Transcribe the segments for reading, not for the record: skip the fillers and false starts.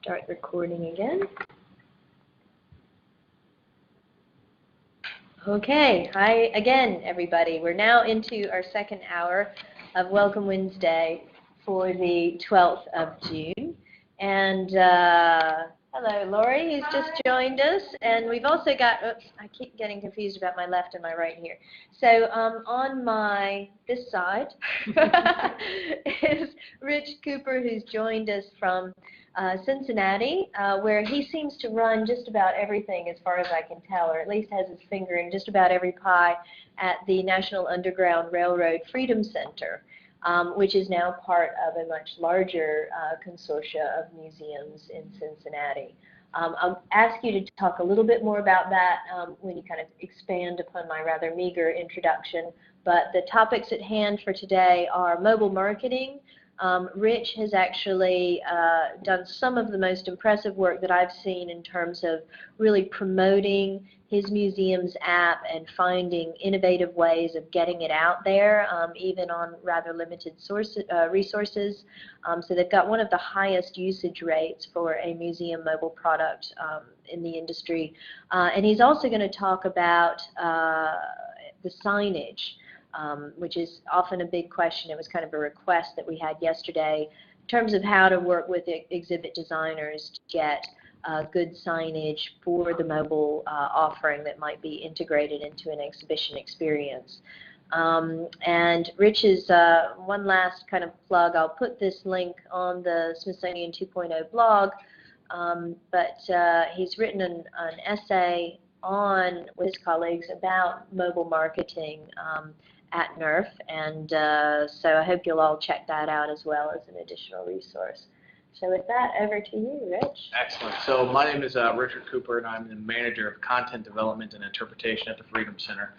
Start recording again. Okay, hi again, everybody. We're now into our second hour of Welcome Wednesday for the 12th of June. And hello, Lori, who's just joined us. And we've also got, oops, I keep getting confused about my left and my right here. So on this side is Rich Cooper, who's joined us from Cincinnati, where he seems to run just about everything as far as I can tell, or at least has his finger in just about every pie at the National Underground Railroad Freedom Center, which is now part of a much larger consortia of museums in Cincinnati. I'll ask you to talk a little bit more about that when you kind of expand upon my rather meager introduction, but the topics at hand for today are mobile marketing. Rich has actually done some of the most impressive work that I've seen in terms of really promoting his museum's app and finding innovative ways of getting it out there, even on rather limited resources. So they've got one of the highest usage rates for a museum mobile product in the industry. And he's also going to talk about the signage. Which is often a big question. It was kind of a request that we had yesterday in terms of how to work with exhibit designers to get good signage for the mobile offering that might be integrated into an exhibition experience. And Rich's one last kind of plug, I'll put this link on the Smithsonian 2.0 blog, but he's written an essay with his colleagues about mobile marketing at NURF, and so I hope you'll all check that out as well as an additional resource. So with that, over to you, Rich. Excellent. So my name is Richard Cooper, and I'm the manager of content development and interpretation at the Freedom Center.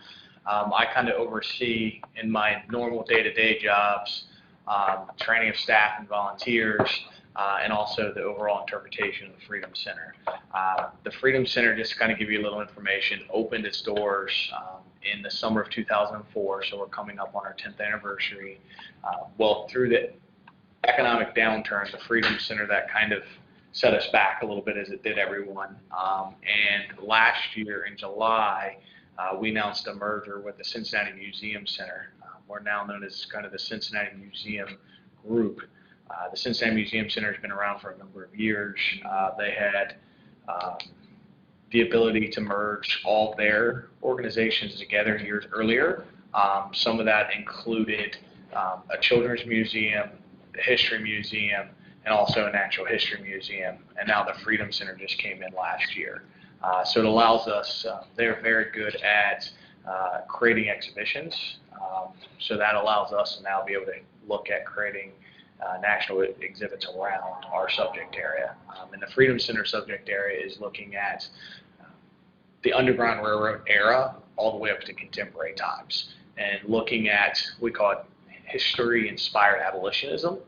I kind of oversee in my normal day-to-day jobs training of staff and volunteers, and also the overall interpretation of the Freedom Center. The Freedom Center, just to kind of give you a little information, opened its doors in the summer of 2004, so we're coming up on our 10th anniversary. Well, through the economic downturn, the Freedom Center, that kind of set us back a little bit, as it did everyone. And last year in July, we announced a merger with the Cincinnati Museum Center. We're now known as kind of the Cincinnati Museum Group. The Cincinnati Museum Center has been around for a number of years. They had the ability to merge all their organizations together years earlier. Some of that included a children's museum, the history museum, and also a natural history museum. And now the Freedom Center just came in last year. So it allows us, they're very good at creating exhibitions. So that allows us to now be able to look at creating national exhibits around our subject area. And the Freedom Center subject area is looking at the Underground Railroad era all the way up to contemporary times, and looking at, we call it history-inspired abolitionism.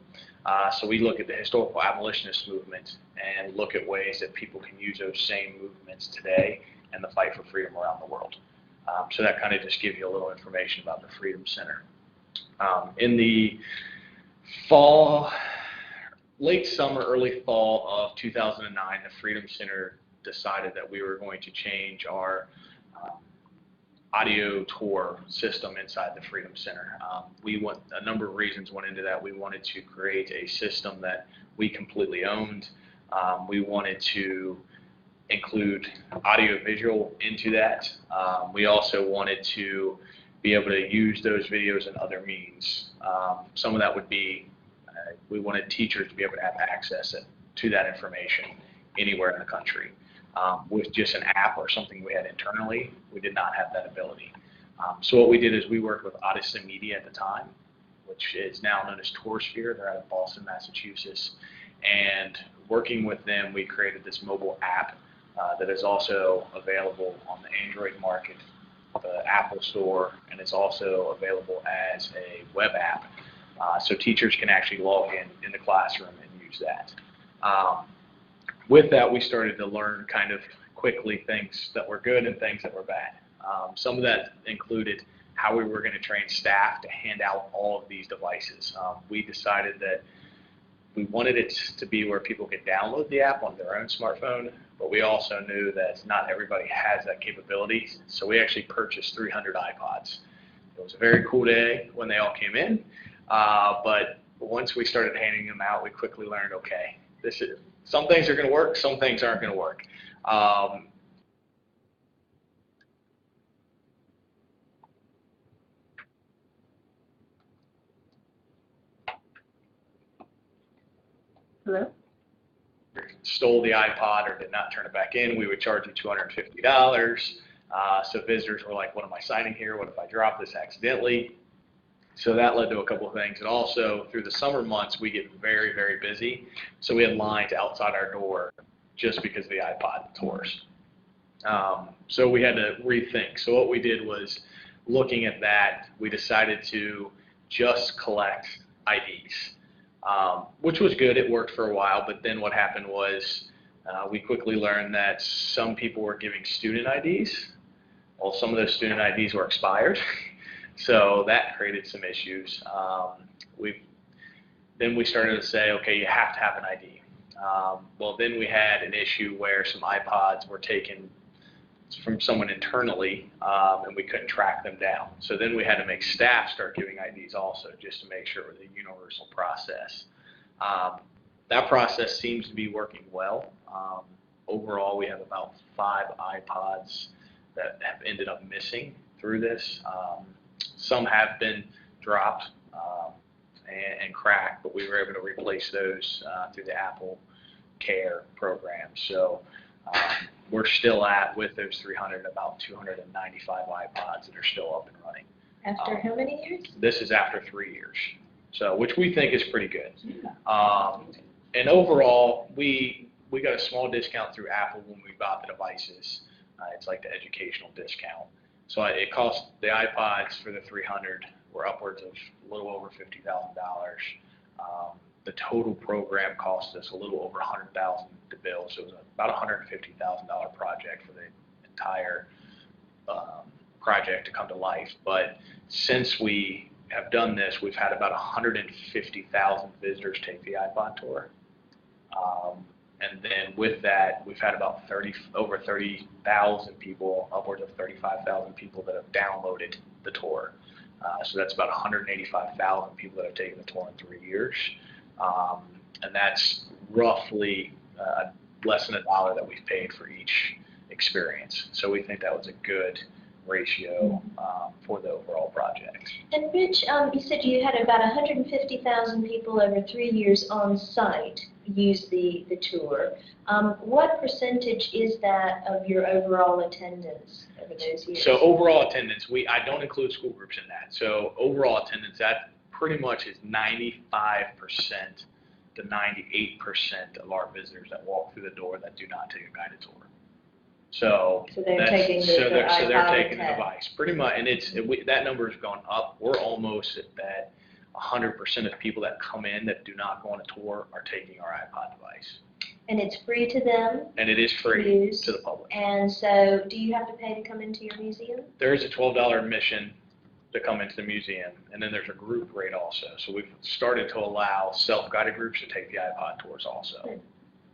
So we look at the historical abolitionist movement and look at ways that people can use those same movements today in the fight for freedom around the world. So that kind of just gives you a little information about the Freedom Center. In the fall, late summer, early fall of 2009, the Freedom Center decided that we were going to change our audio tour system inside the Freedom Center. A number of reasons went into that. We wanted to create a system that we completely owned. We wanted to include audio-visual into that. We also wanted to be able to use those videos in other means. Some of that would be, we wanted teachers to be able to have access to that information anywhere in the country. With just an app or something we had internally, we did not have that ability. So what we did is we worked with Odyssey Media at the time, which is now known as TourSphere. They're out of Boston, Massachusetts. And working with them, we created this mobile app that is also available on the Android market, the Apple Store, and it's also available as a web app. So teachers can actually log in the classroom and use that. With that, we started to learn kind of quickly things that were good and things that were bad. Some of that included how we were going to train staff to hand out all of these devices. We decided that we wanted it to be where people could download the app on their own smartphone, but we also knew that not everybody has that capability. So we actually purchased 300 iPods. It was a very cool day when they all came in, but once we started handing them out, we quickly learned, okay, some things are going to work, some things aren't going to work. Hello? Stole the iPod or did not turn it back in, we would charge you $250. So visitors were like, what am I signing here? What if I drop this accidentally? So that led to a couple of things. And also through the summer months, we get very, very busy. So we had lines outside our door just because of the iPod tours. So we had to rethink. So what we did was, looking at that, we decided to just collect IDs. Which was good, it worked for a while, but then what happened was we quickly learned that some people were giving student IDs. Well, some of those student IDs were expired, so that created some issues. Then we started to say, okay, you have to have an ID. Well, then we had an issue where some iPods were taken from someone internally, and we couldn't track them down. So then we had to make staff start giving IDs also, just to make sure it was a universal process. That process seems to be working well. Overall, we have about 5 iPods that have ended up missing through this. Some have been dropped and cracked, but we were able to replace those through the Apple Care program. So we're still with those 300, about 295 iPods that are still up and running. After how many years? This is after 3 years, so which we think is pretty good. And overall, we got a small discount through Apple when we bought the devices. It's like the educational discount. So it cost the iPods for the 300 were upwards of a little over $50,000. The total program cost us a little over $100,000 to build, so it was about a $150,000 project for the entire project to come to life. But since we have done this, we've had about 150,000 visitors take the iPod tour. And then with that, we've had about over 30,000 people, upwards of 35,000 people that have downloaded the tour. So that's about 185,000 people that have taken the tour in 3 years. And that's roughly less than $1 that we've paid for each experience. So we think that was a good ratio for the overall project. And Rich, you said you had about 150,000 people over 3 years on site use the tour. What percentage is that of your overall attendance over those years? So overall attendance, I don't include school groups in that. So overall attendance, that pretty much is 95% to 98% of our visitors that walk through the door that do not take a guided tour. So they're taking the device pretty much, and that number has gone up. We're almost at that 100% of people that come in that do not go on a tour are taking our iPod device. And it's free to them? And it is free to the public. And so do you have to pay to come into your museum? There is a $12 admission to come into the museum, and then there's a group rate also. So we've started to allow self-guided groups to take the iPod tours also.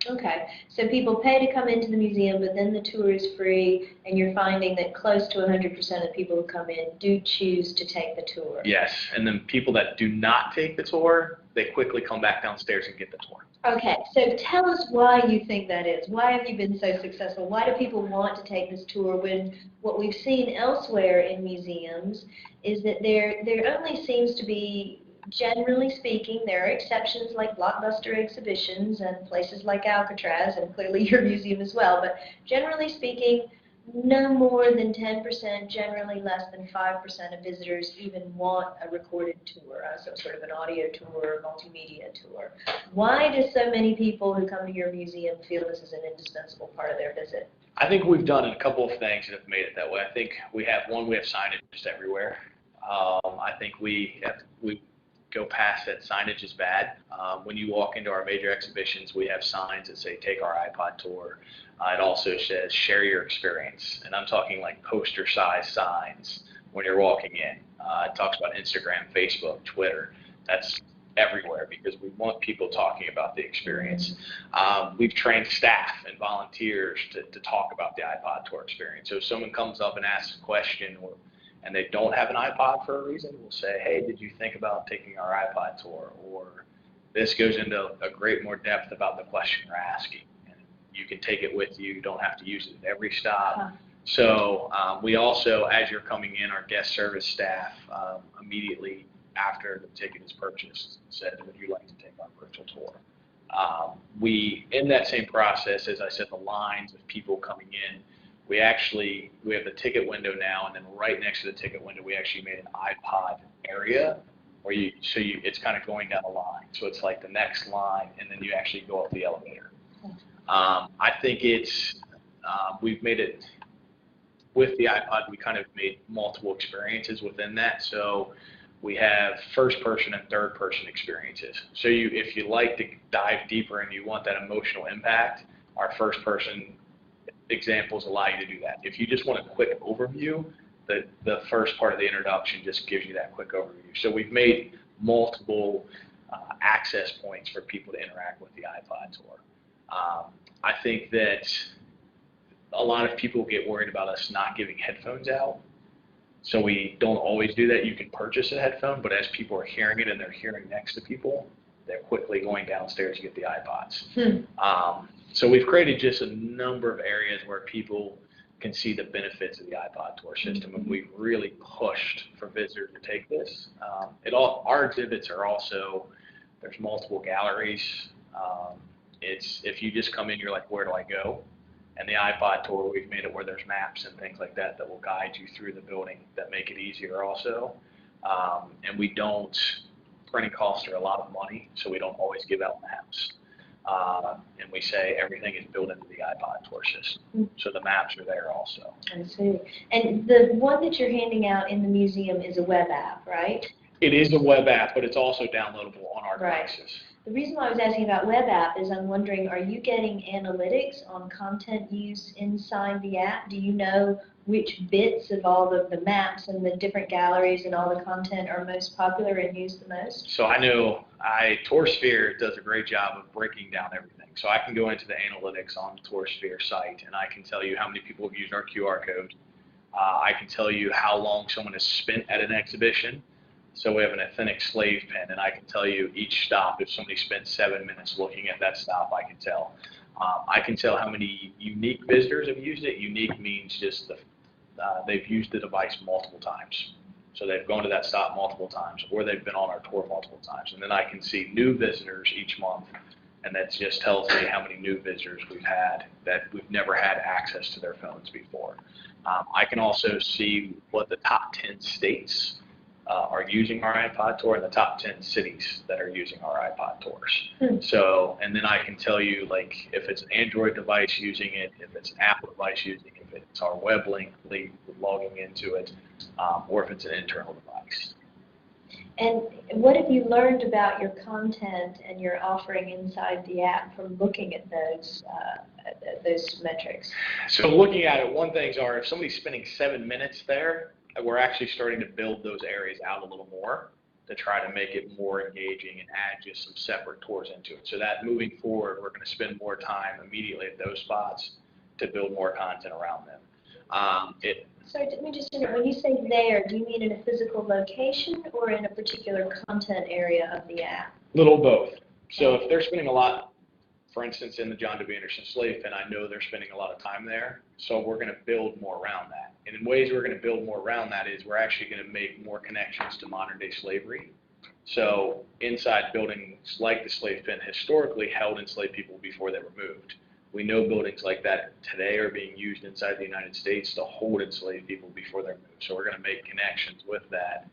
Okay, so people pay to come into the museum, but then the tour is free, and you're finding that close to 100% of people who come in do choose to take the tour. Yes, and then people that do not take the tour, they quickly come back downstairs and get the tour. Okay, so tell us why you think that is. Why have you been so successful? Why do people want to take this tour when what we've seen elsewhere in museums is that there only seems to be, generally speaking, there are exceptions like blockbuster exhibitions and places like Alcatraz, and clearly your museum as well, but generally speaking, no more than 10%, generally less than 5% of visitors even want a recorded tour, so sort of an audio tour, multimedia tour. Why do so many people who come to your museum feel this is an indispensable part of their visit? I think we've done a couple of things that have made it that way. I think we have signage just everywhere. I think we go past that signage is bad. When you walk into our major exhibitions, we have signs that say, take our iPod tour. It also says, share your experience. And I'm talking like poster-sized signs when you're walking in. It talks about Instagram, Facebook, Twitter. That's everywhere because we want people talking about the experience. We've trained staff and volunteers to talk about the iPod tour experience. So if someone comes up and asks a question and they don't have an iPod for a reason, we'll say, hey, did you think about taking our iPod tour? Or this goes into a great more depth about the question you're asking. And you can take it with you. You don't have to use it at every stop. So we also, as you're coming in, our guest service staff immediately after the ticket is purchased said, would you like to take our virtual tour? In that same process, as I said, the lines of people coming in, we have the ticket window now, and then right next to the ticket window, we actually made an iPod area where it's kind of going down the line. So it's like the next line, and then you actually go up the elevator. I think we've made it, with the iPod, we kind of made multiple experiences within that. So we have first-person and third-person experiences. So if you like to dive deeper and you want that emotional impact, our first-person examples allow you to do that. If you just want a quick overview, the first part of the introduction just gives you that quick overview. So we've made multiple access points for people to interact with the iPod tour. I think that a lot of people get worried about us not giving headphones out. So we don't always do that. You can purchase a headphone, but as people are hearing it and they're hearing next to people, they're quickly going downstairs to get the iPods. So we've created just a number of areas where people can see the benefits of the iPod tour system, and we've really pushed for visitors to take this. Our exhibits are also, there's multiple galleries. If you just come in, you're like, where do I go? And the iPod tour, we've made it where there's maps and things like that that will guide you through the building that make it easier also. And printing costs are a lot of money, so we don't always give out maps. And we say everything is built into the iPod tour system. So the maps are there also. I see. And the one that you're handing out in the museum is a web app, right? It is a web app, but it's also downloadable on our devices. The reason why I was asking about web app is I'm wondering, are you getting analytics on content use inside the app? Do you know which bits of all of the maps and the different galleries and all the content are most popular and used the most? So I know TourSphere does a great job of breaking down everything. So I can go into the analytics on the TourSphere site, and I can tell you how many people have used our QR code. I can tell you how long someone has spent at an exhibition. So we have an authentic slave pen, and I can tell you each stop, if somebody spent 7 minutes looking at that stop, I can tell. I can tell how many unique visitors have used it. Unique means just they've used the device multiple times. So they've gone to that stop multiple times, or they've been on our tour multiple times. And then I can see new visitors each month, and that just tells me how many new visitors we've had that we've never had access to their phones before. I can also see what the top 10 states are using our iPod tour, and the top 10 cities that are using our iPod tours. So, and then I can tell you, like, if it's an Android device using it, if it's an Apple device using it, if it's our web link logging into it, or if it's an internal device. And what have you learned about your content and your offering inside the app from looking at those metrics? So looking at it, one thing's if somebody's spending 7 minutes there, we're actually starting to build those areas out a little more to try to make it more engaging and add just some separate tours into it. So that moving forward, we're going to spend more time immediately at those spots to build more content around them. Sorry, let me just interrupt. When you say there, do you mean in a physical location or in a particular content area of the app? Little both. So if they're spending a lot, for instance, in the John W. Anderson Slave Pen, I know they're spending a lot of time there, so we're going to build more around that. And in ways we're going to build more around that is we're actually going to make more connections to modern-day slavery. So inside buildings like the Slave Pen historically held enslaved people before they were moved. We know buildings like that today are being used inside the United States to hold enslaved people before they're moved. So we're going to make connections with that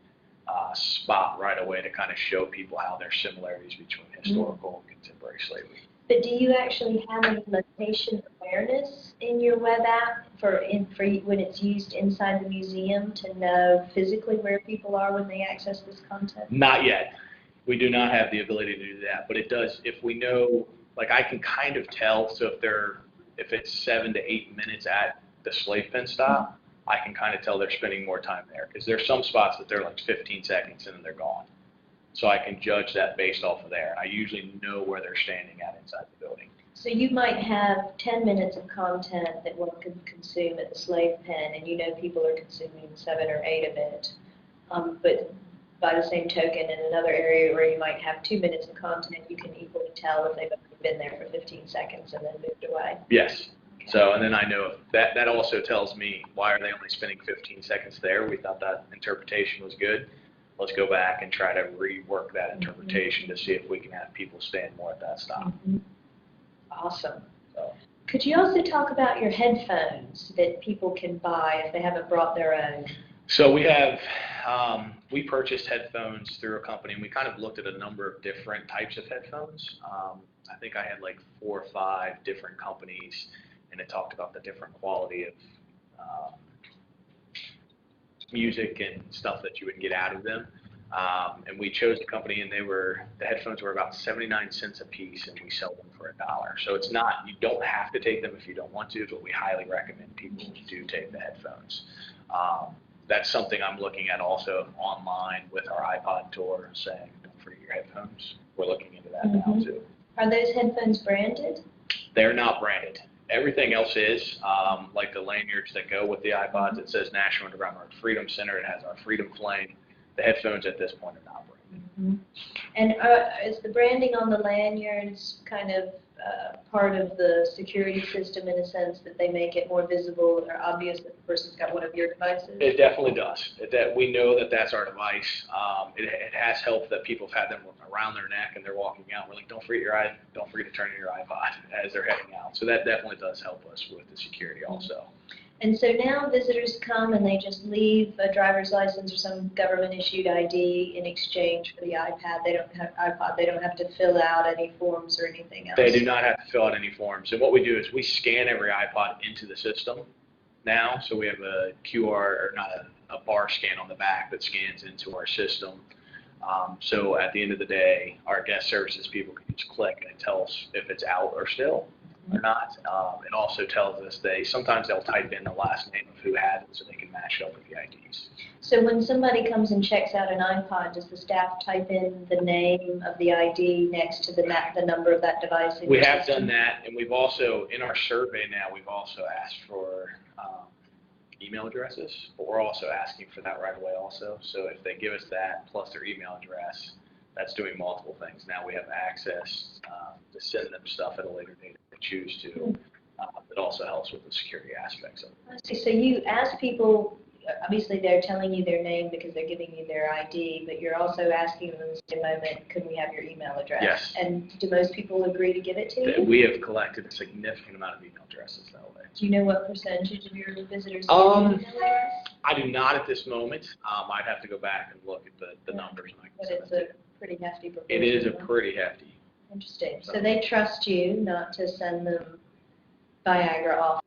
spot right away to kind of show people how there are similarities between historical and contemporary slavery. But do you actually have any location awareness in your web app for when it's used inside the museum to know physically where people are when they access this content? Not yet. We do not have the ability to do that, but it does. If we know, like I can kind of tell. So if it's 7 to 8 minutes at the Slave Pen stop, I can kind of tell they're spending more time there because there's some spots that they're like 15 seconds and then they're gone. so I can judge that based off of there. And I usually know where they're standing at inside the building. So you might have 10 minutes of content that one could consume at the slave pen, and you know people are consuming 7 or 8 of it. But by the same token, in another area where you might have 2 minutes of content, you can equally tell if they've been there for 15 seconds and then moved away. Yes. So, and then I know that also tells me, why are they only spending 15 seconds there? We thought that interpretation was good. Let's go back and try to rework that interpretation to see if we can have people stand more at that stop. Awesome. So. Could you also talk about your headphones that people can buy if they haven't brought their own? So we have, we purchased headphones through a company, and we kind of looked at a number of different types of headphones. I think I had like 4 or 5 different companies, and it talked about the different quality of music and stuff that you would get out of them. And we chose the company, and the headphones were about 79 cents a piece, and we sell them for $1. So it's not, you don't have to take them if you don't want to, but we highly recommend people do take the headphones. That's something I'm looking at also online with our iPod tour, saying don't forget your headphones. We're looking into that now too. Are those headphones branded? They're not branded. Everything else is, like the lanyards that go with the iPods. It says National Underground Art Freedom Center. It has our Freedom Flame. The headphones at this point are not branded. And is the branding on the lanyards kind of part of the security system in a sense that they make it more visible or obvious that the person's got one of your devices? It definitely does. We know that that's our device. It has helped that people have had them around their neck and they're walking out. We're like, don't forget to turn in your iPod as they're heading out. So that definitely does help us with the security also. And so now visitors come and they just leave a driver's license or some government-issued ID in exchange for the iPad. They don't have to fill out any forms or anything else. They do not have to fill out any forms. And what we do is we scan every iPod into the system now. So we have a QR, or not a bar scan on the back that scans into our system. So at the end of the day, our guest services people can just click and it tells us if it's out or still or not. It also tells us sometimes they'll type in the last name of who had it so they can match it up with the IDs. So when somebody comes and checks out an iPod, does the staff type in the name of the ID next to the number of that device? We have done that, and we've also, in our survey now, we've also asked for email addresses, but we're also asking for that right away also. So if they give us that plus their email address, that's doing multiple things. Now we have access to send them stuff at a later date if they choose to. It also helps with the security aspects of it. I see. So you ask people, obviously they're telling you their name because they're giving you their ID, but you're also asking them in the same moment, could we have your email address? Yes. And do most people agree to give it to you? We have collected a significant amount of email addresses that way. Do you know what percentage of your visitors give you an email address? I do not at this moment. I'd have to go back and look at the numbers. And but it's a pretty hefty proportion. It is a pretty hefty. Interesting. So they trust you not to send them Viagra off.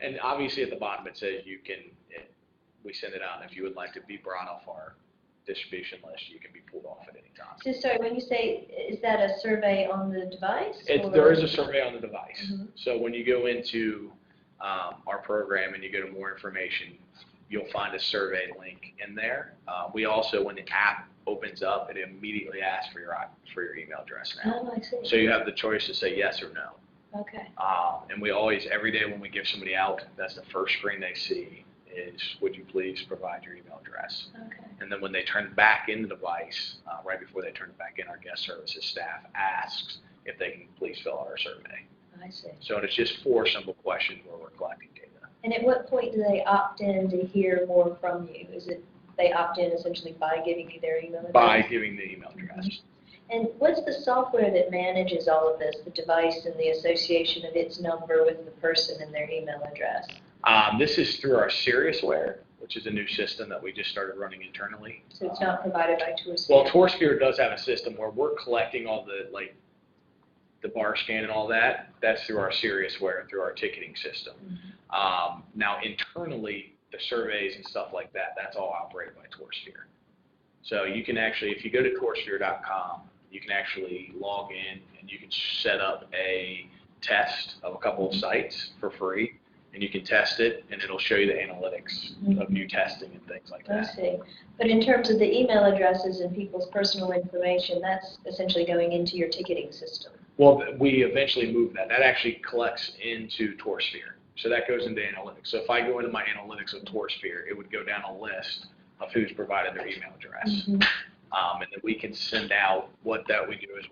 And obviously at the bottom it says we send it out, and if you would like to be brought off our distribution list, you can be pulled off at any time. So sorry, when you say, is that a survey on the device? There is a survey on the device. So when you go into our program and you go to more information, you'll find a survey link in there. We also, when the app opens up, it immediately asks for your email address now. Oh, I see. So you have the choice to say yes or no. Okay. And we always, every day when we give somebody out, that's the first screen they see is, would you please provide your email address? Okay. And then when they turn back in the device, right before they turn it back in, our guest services staff asks if they can please fill out our survey. I see. So it's just 4 simple questions where we're collecting data. And at what point do they opt in to hear more from you? Is it they opt in essentially by giving you their email address? By giving the email address. And what's the software that manages all of this, the device and the association of its number with the person and their email address? This is through our SiriusWare, which is a new system that we just started running internally. So it's not provided by TourSphere? Well, TourSphere does have a system where we're collecting all the bar scan and all that. That's through our SiriusWare, through our ticketing system. Now, internally, the surveys and stuff like that, that's all operated by TourSphere. So you can actually, if you go to TourSphere.com, you can actually log in and you can set up a test of a couple of sites for free. and you can test it, and it'll show you the analytics of you testing and things like I that. see. But in terms of the email addresses and people's personal information, that's essentially going into your ticketing system. Well, we eventually move that. That actually collects into TourSphere. So that goes into analytics. So if I go into my analytics of TourSphere, it would go down a list of who's provided their email address. And then we can send out, what that we do is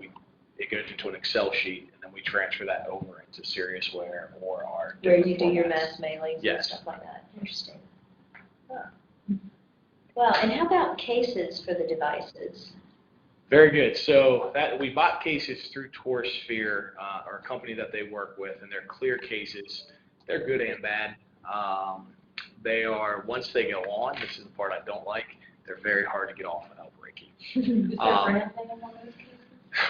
it goes into an Excel sheet, and then we transfer that over into SiriusWare or our Where you do different your formats. mass mailings and Yes. stuff like that. Interesting. Huh. Well, and how about cases for the devices? Very good. So we bought cases through TourSphere, or a company that they work with, and they're clear cases. They're good and bad. They are, once they go on, this is the part I don't like, they're very hard to get off without breaking. Is there a brand name on those cases?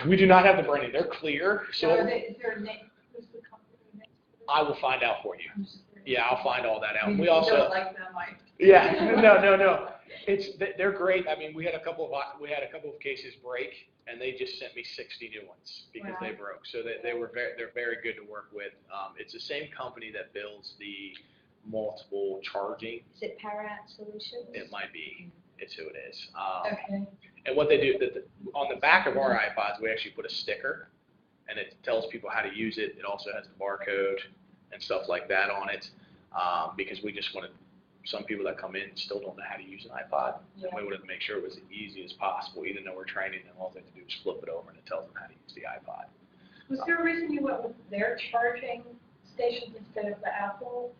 We do not have the branding. They're clear. So Is there a name? Who's the company next to it? I will find out for you. I'm just curious. Yeah, I'll find all that out. You We don't also, like them, like. yeah, no. They're great. I mean, we had a couple of cases break, and they just sent me 60 new ones because they broke. So they're very good to work with. It's the same company that builds the multiple charging. Is it Parat Solutions? It might be. It's who it is. Okay. And what they do, on the back of our iPods, we actually put a sticker, and it tells people how to use it. It also has the barcode and stuff like that on it, because we just wanted some people that come in still don't know how to use an iPod, and we wanted to make sure it was as easy as possible. Even though we're training them, all they have to do is flip it over, and it tells them how to use the iPod. Was there a reason you went with their charging stations instead of the Apple?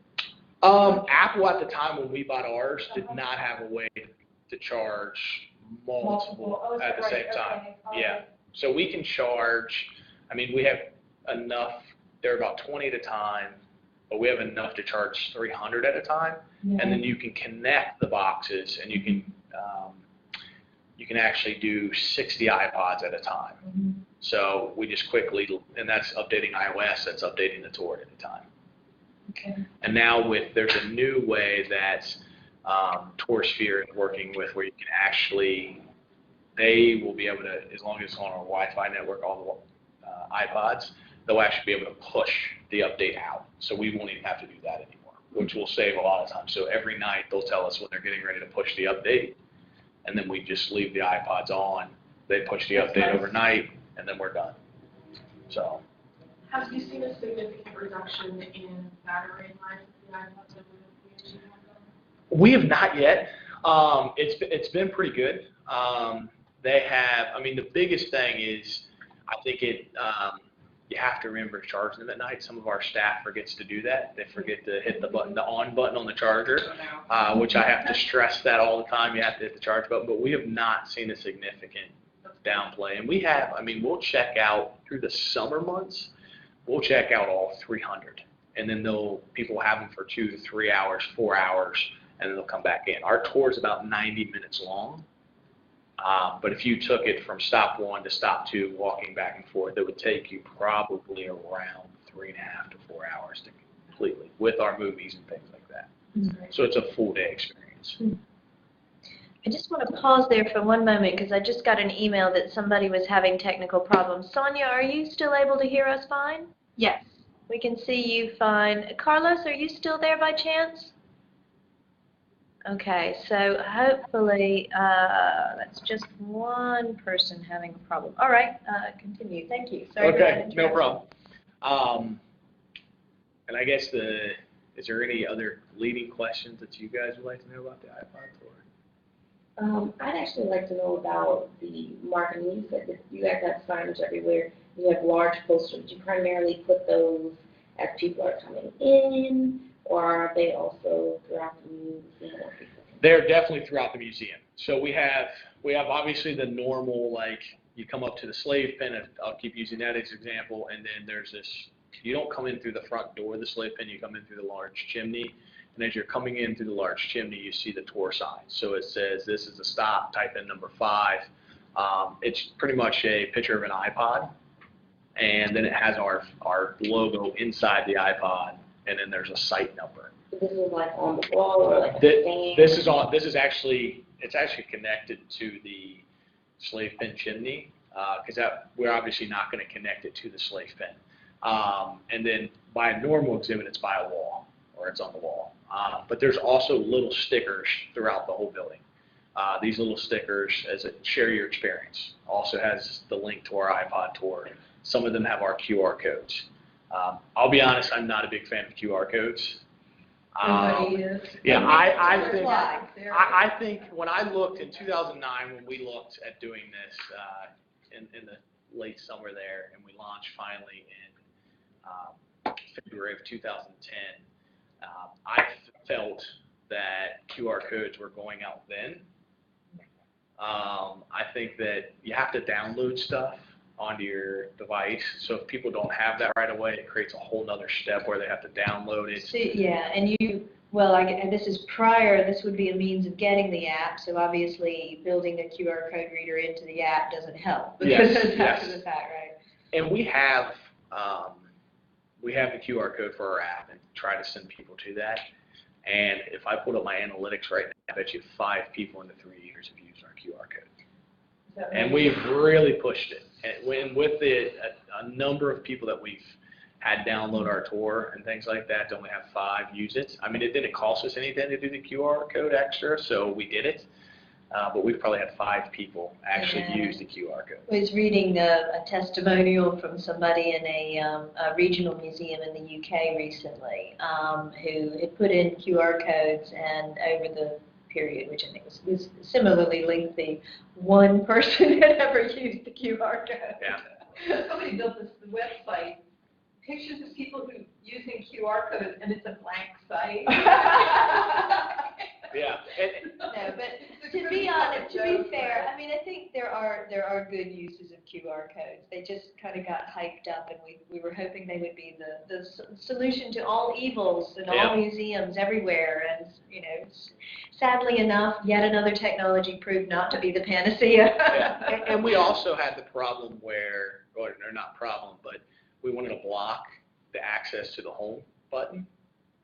Apple at the time when we bought ours did not have a way to charge multiple Oh, is at that the right? same time. Okay. Yeah. So we can charge, I mean, we have enough, they're about 20 at a time, but we have enough to charge 300 at a time. And then you can connect the boxes, and you can actually do 60 iPods at a time. So we just quickly, and that's updating iOS, that's updating the Tour at a time. Okay. And now there's a new way that TourSphere is working with, where you can actually, they will be able to, as long as it's on our Wi-Fi network, all the iPods, they'll actually be able to push the update out. So we won't even have to do that anymore, which will save a lot of time. So every night they'll tell us when they're getting ready to push the update, and then we just leave the iPods on. They push the update overnight, and then we're done. So. Have you seen a significant reduction in battery life of the iPods over the years you have them? We have not yet. It's been pretty good. They have, I mean, the biggest thing is, I think you have to remember to charge them at night. Some of our staff forgets to do that. They forget to hit the on button on the charger, which I have to stress that all the time. You have to hit the charge button, but we have not seen a significant downplay. And we have, I mean, we'll check out through the summer months, we'll check out all 300. And then people have them for 2 to 3 hours, 4 hours, and then they'll come back in. Our tour is about 90 minutes long. But if you took it from stop 1 to stop 2, walking back and forth, it would take you probably around 3.5 to 4 hours to completely, with our movies and things like that. So it's a full day experience. I just want to pause there for one moment, because I just got an email that somebody was having technical problems. Sonia, are you still able to hear us fine? Yes. We can see you fine. Carlos, are you still there by chance? Okay, so hopefully that's just one person having a problem. All right, continue. Thank you. Sorry for that Okay, no interruption. problem. And I guess is there any other leading questions that you guys would like to know about the iPod Tour? I'd actually like to know about the marketing. You said that you guys have signage everywhere. You have large posters. Do you primarily put those as people are coming in, or are they also throughout the museum? They're definitely throughout the museum. So we have obviously the normal, like, you come up to the slave pen, and I'll keep using that as an example, and then there's this, you don't come in through the front door of the slave pen, you come in through the large chimney, and as you're coming in through the large chimney, you see the tour sign. So it says, this is a stop, type in number 5. It's pretty much a picture of an iPod, and then it has our logo inside the iPod, and then there's a site number. This is like on the wall or like a stand? This is actually, it's actually connected to the slave pen chimney, because we're obviously not going to connect it to the slave pen. And then by a normal exhibit, it's by a wall or it's on the wall. But there's also little stickers throughout the whole building. These little stickers, as a share your experience, also has the link to our iPod tour. Some of them have our QR codes. I'll be honest, I'm not a big fan of QR codes. Everybody is. Yeah, I Why? think when I looked in 2009, when we looked at doing this in the late summer there, and we launched finally in February of 2010, I felt that QR codes were going out then. I think that you have to download stuff onto your device, so if people don't have that right away, it creates a whole nother step where they have to download it. See, yeah, and and this is prior, this would be a means of getting the app, so obviously building a QR code reader into the app doesn't help, because it's after the fact, right? And we have the QR code for our app and try to send people to that. And if I put up my analytics right now, I bet you 5 people in the 3 years have used our QR code. And we've really pushed it. And with a number of people that we've had download our tour and things like that, to only have 5 use it. I mean, it didn't cost us anything to do the QR code extra, so we did it. But we've probably had 5 people actually use the QR code. I was reading a testimonial from somebody in a regional museum in the UK recently who had put in QR codes, and over the period, which I think was similarly lengthy, 1 person had ever used the QR code. Yeah. Somebody built this website, pictures of people who using QR codes, and it's a blank site. Yeah. No, but to be honest, to be fair, I mean, I think there are good uses of QR codes. They just kind of got hyped up, and we were hoping they would be the solution to all evils in all museums everywhere. And sadly enough, yet another technology proved not to be the panacea. Yeah. And we also had the problem where, or not problem, but we wanted to block the access to the home button,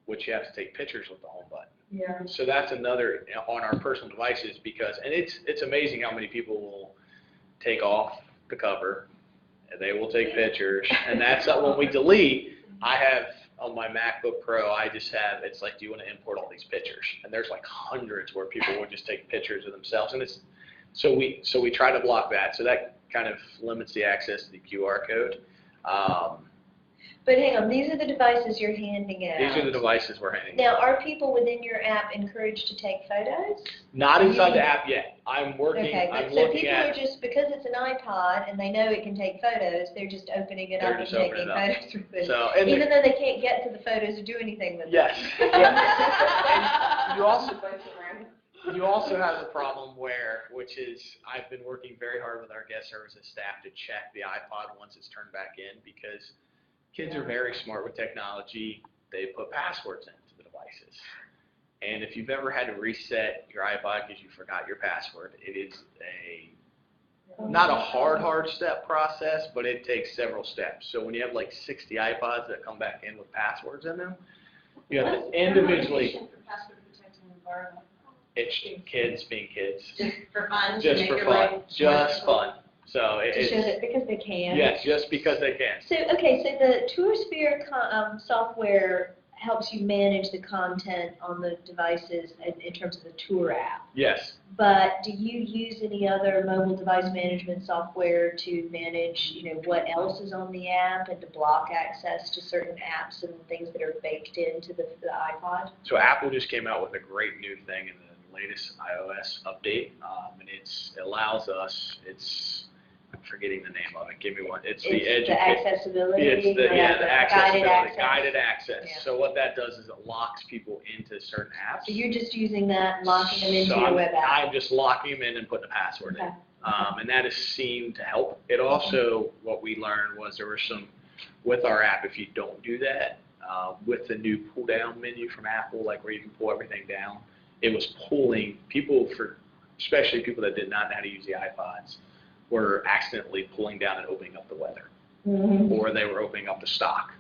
which you have to take pictures with the home button. Yeah. So that's another on our personal devices, because, and it's amazing how many people will take off the cover, and they will take pictures, and that's when we delete. I have on my MacBook Pro, I just have, it's like, do you want to import all these pictures? And there's like hundreds where people will just take pictures of themselves, and it's so we try to block that. So that kind of limits the access to the QR code. But hang on, these are the devices you're handing out. These are the devices we're handing Now, out. are people within your app encouraged to take photos? Not inside the app yet. I'm working. Okay, I'm so looking people at. are just, because it's an iPod and they know it can take photos, they're just opening it up and taking photos with it. So, even though they can't get to the photos or do anything with yes. them. And you also have the problem which is, I've been working very hard with our guest services staff to check the iPod once it's turned back in, because kids are very smart with technology. They put passwords into the devices. And if you've ever had to reset your iPod because you forgot your password, it is not a hard step process, but it takes several steps. So when you have like 60 iPods that come back in with passwords in them, you have to individually. It's kids being kids. Just for fun. Just for fun. Just fun. So To show that because they can. Yes, just because they can. So, okay, so the TourSphere software helps you manage the content on the devices in terms of the tour app. Yes. But do you use any other mobile device management software to manage, what else is on the app, and to block access to certain apps and things that are baked into the iPod? So Apple just came out with a great new thing in the latest iOS update, and it allows us. I'm forgetting the name of it. Give me one. It's the accessibility. It's the accessibility, guided access. Yeah. So what that does is it locks people into certain apps. So you're just using that and locking them into your web app. I'm just locking them in and putting a password in. And that has seemed to help. It also, what we learned was there were some, with our app, if you don't do that, with the new pull down menu from Apple, like where you can pull everything down, it was pulling people, especially people that did not know how to use the iPods, were accidentally pulling down and opening up the weather, or they were opening up the stock.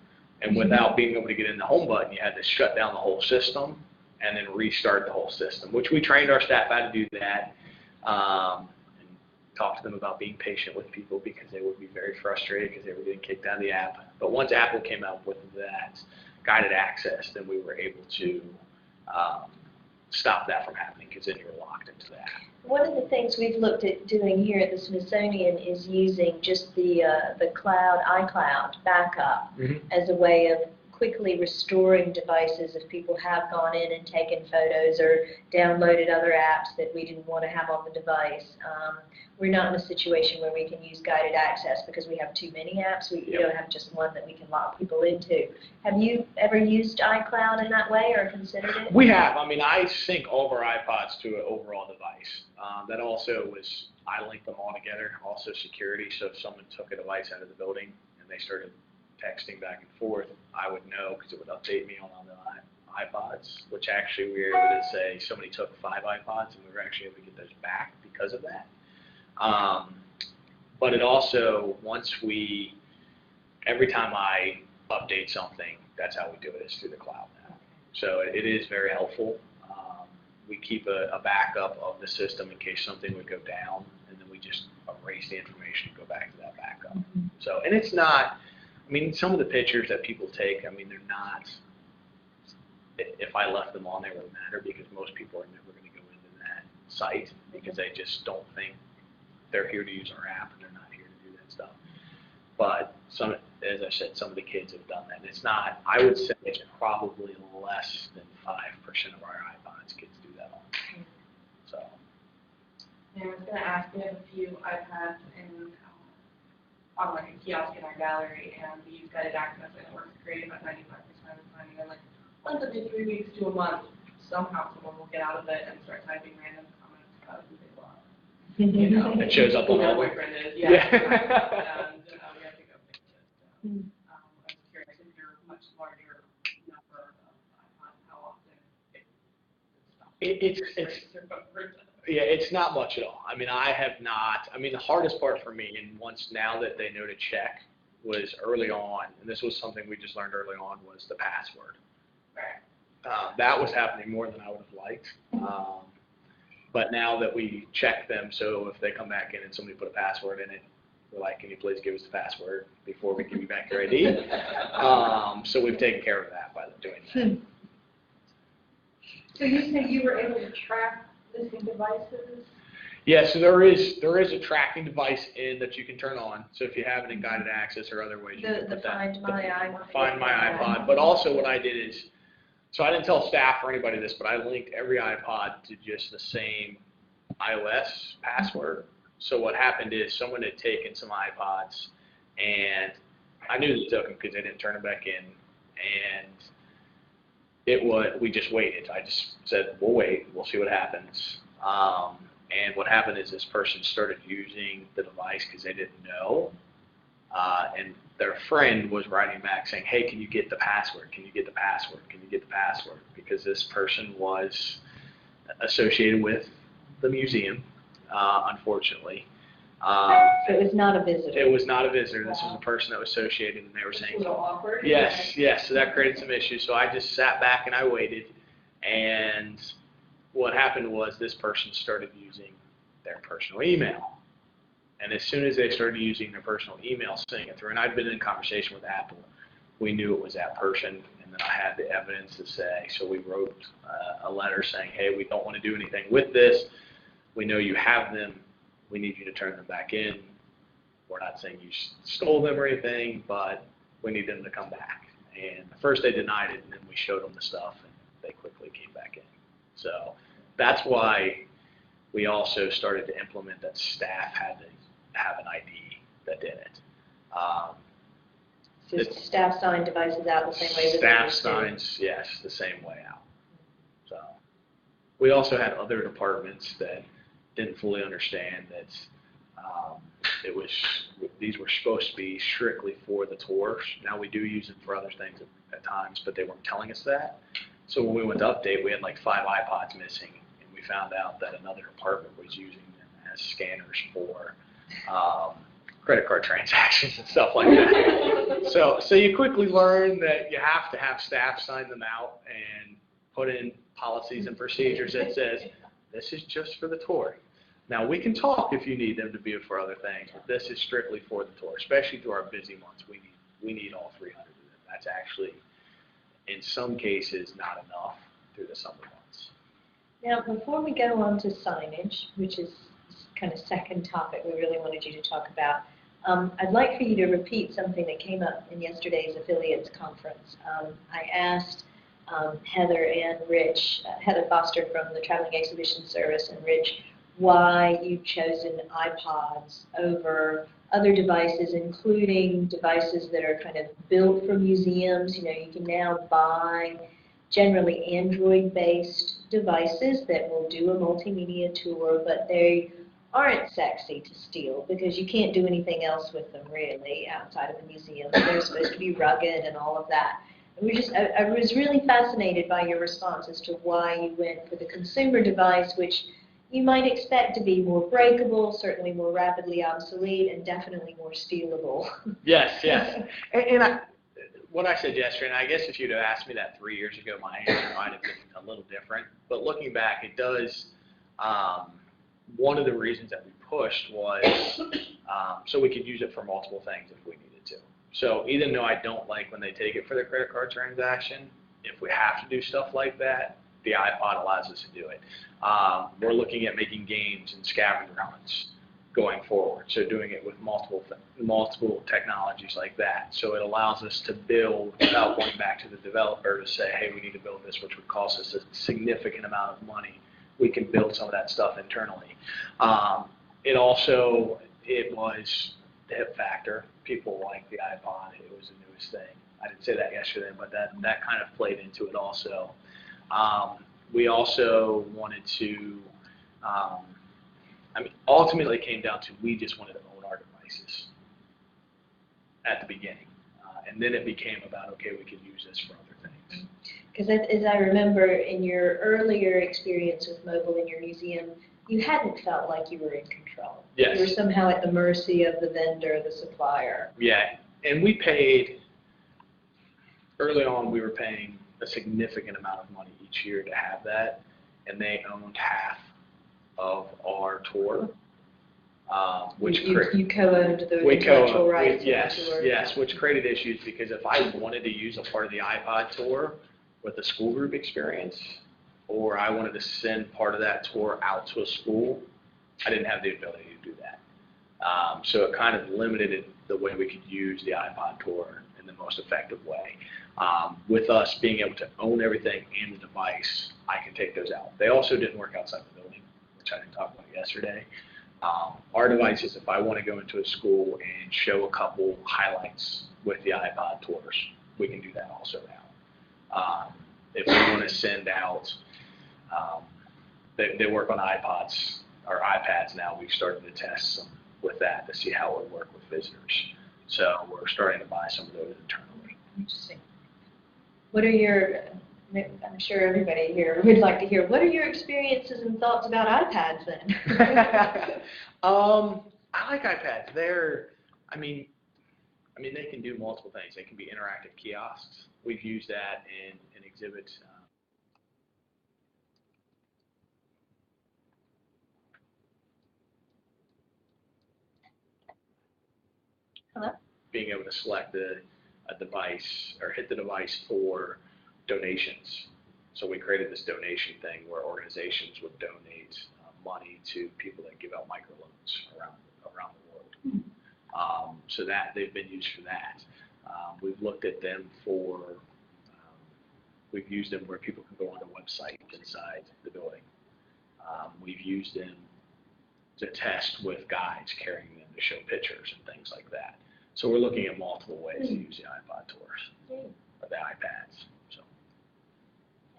And without being able to get in the home button, you had to shut down the whole system and then restart the whole system, which we trained our staff how to do that, and talk to them about being patient with people, because they would be very frustrated because they were getting kicked out of the app. But once Apple came out with that, guided access, then we were able to stop that from happening, because then you're locked into that. One of the things we've looked at doing here at the Smithsonian is using just the cloud, iCloud backup as a way of quickly restoring devices if people have gone in and taken photos or downloaded other apps that we didn't want to have on the device. We're not in a situation where we can use guided access because we have too many apps. We don't have just one that we can lock people into. Have you ever used iCloud in that way or considered it? We have. I mean, I sync all of our iPods to an overall device. That also was, I linked them all together, also security, so if someone took a device out of the building and they started texting back and forth, I would know because it would update me on the iPods, which actually we were able to say somebody took 5 iPods and we were actually able to get those back because of that. But it also, every time I update something, that's how we do it, is through the cloud now. So it is very helpful. We keep a backup of the system in case something would go down, and then we just erase the information and go back to that backup. So, and it's not, I mean, some of the pictures that people take, I mean, they're not, if I left them on there, it wouldn't matter, because most people are never going to go into that site because they just don't think they're here to use our app and they're not here to do that stuff. But some, as I said, some of the kids have done that. And it's not, I would say it's probably less than 5% of our iPods kids do that on. So. Yeah, I was going to ask, we have a few iPads in on like a kiosk in our gallery, and we use guided access, and it works great about 95% of the time. And then like once every 3 weeks to a month, somehow someone will get out of it and start typing random comments about who they love. You know, it shows up on their all boyfriend is, yeah. And we have to go fix it. So, I was curious if you're a much larger number of iPods, how often it's not much at all. I mean, I have not, I mean, the hardest part for me, and once now that they know to check, was early on, and this was something we just learned early on, was the password. Right. That was happening more than I would have liked. But now that we check them, so if they come back in and somebody put a password in it, we're like, can you please give us the password before we give you back your ID? So we've taken care of that by doing that. So you said you were able to track missing devices? Yeah, so there is a tracking device in that you can turn on. So if you have it in guided access or other ways, you can put that. Find My iPod. Find My iPod. But also what I did is, so I didn't tell staff or anybody this, but I linked every iPod to just the same iOS password. So what happened is someone had taken some iPods, and I knew they took them because they didn't turn them back in, and we just waited. I just said, we'll wait, we'll see what happens. And what happened is this person started using the device because they didn't know, and their friend was writing back saying, hey, can you get the password? Can you get the password? Can you get the password? Because this person was associated with the museum, unfortunately. So it was not a visitor. It was not a visitor. This was a person that was associated, and they were saying, A little awkward. yes, yes. So that created some issues. So I just sat back and I waited, and what happened was this person started using their personal email. And as soon as they started using their personal email, sending it through, and I'd been in conversation with Apple, we knew it was that person, and then I had the evidence to say, so we wrote a letter saying, hey, we don't want to do anything with this. We know you have them. We need you to turn them back in. We're not saying you stole them or anything, but we need them to come back. And first they denied it, and then we showed them the stuff, and they quickly came back in. So that's why we also started to implement that staff had to have an ID that did it. So staff sign devices out the same way that staff signs, yes, the same way out. So we also had other departments that didn't fully understand that these were supposed to be strictly for the tours. Now we do use them for other things at times, but they weren't telling us that. So when we went to update, we had like 5 iPods missing, and we found out that another department was using them as scanners for credit card transactions and stuff like that. So you quickly learn that you have to have staff sign them out and put in policies and procedures that says, this is just for the tour. Now, we can talk if you need them to be for other things, but this is strictly for the tour, especially through our busy months. We need all 300 of them. That's actually In some cases, not enough through the summer months. Now, before we go on to signage, which is kind of second topic we really wanted you to talk about, I'd like for you to repeat something that came up in yesterday's affiliates conference. I asked Heather and Rich, Heather Foster from the Traveling Exhibition Service and Rich, why you've chosen iPods over other devices, including devices that are kind of built for museums. You know, you can now buy generally Android-based devices that will do a multimedia tour, but they aren't sexy to steal because you can't do anything else with them really outside of a museum. They're supposed to be rugged and all of that. And I was really fascinated by your response as to why you went for the consumer device, which you might expect to be more breakable, certainly more rapidly obsolete, and definitely more stealable. Yes, yes. What I said yesterday, and I guess if you'd have asked me that 3 years ago, my answer might have been a little different. But looking back, it does, one of the reasons that we pushed was so we could use it for multiple things if we needed to. So even though I don't like when they take it for their credit card transaction, if we have to do stuff like that, the iPod allows us to do it. We're looking at making games and scavenger hunts going forward, so doing it with multiple technologies like that. So it allows us to build without going back to the developer to say, hey, we need to build this, which would cost us a significant amount of money. We can build some of that stuff internally. It was the hip factor. People like the iPod. It was the newest thing. I didn't say that yesterday, but that kind of played into it also. We also wanted to, ultimately it came down to we just wanted to own our devices at the beginning. And then it became about, okay, we could use this for other things. Because as I remember in your earlier experience with mobile in your museum, you hadn't felt like you were in control. Yes. You were somehow at the mercy of the vendor, the supplier. Yeah, and we paid, early on we were paying a significant amount of money each year to have that, and they owned half of our tour, which you co-owned the intellectual rights. Yes, which created issues because if I wanted to use a part of the iPod tour with a school group experience, or I wanted to send part of that tour out to a school, I didn't have the ability to do that. So it kind of limited the way we could use the iPod tour in the most effective way. With us being able to own everything in the device, I can take those out. They also didn't work outside the building, which I didn't talk about yesterday. Our devices, if I want to go into a school and show a couple highlights with the iPod tours, we can do that also now. If we want to send out, they work on iPods or iPads now. We've started to test some with that to see how it would work with visitors. So we're starting to buy some of those internally. Interesting. What are your, I'm sure everybody here would like to hear, what are your experiences and thoughts about iPads then? I like iPads. I mean, they can do multiple things. They can be interactive kiosks. We've used that in exhibits. Hello? Being able to select a device or hit the device for donations. So we created this donation thing where organizations would donate money to people that give out microloans around the world. So that they've been used for that. We've looked at them for, we've used them where people can go on a website inside the building. We've used them to test with guides carrying them to show pictures and things like that. So we're looking at multiple ways to use the iPod tours or the iPads. So.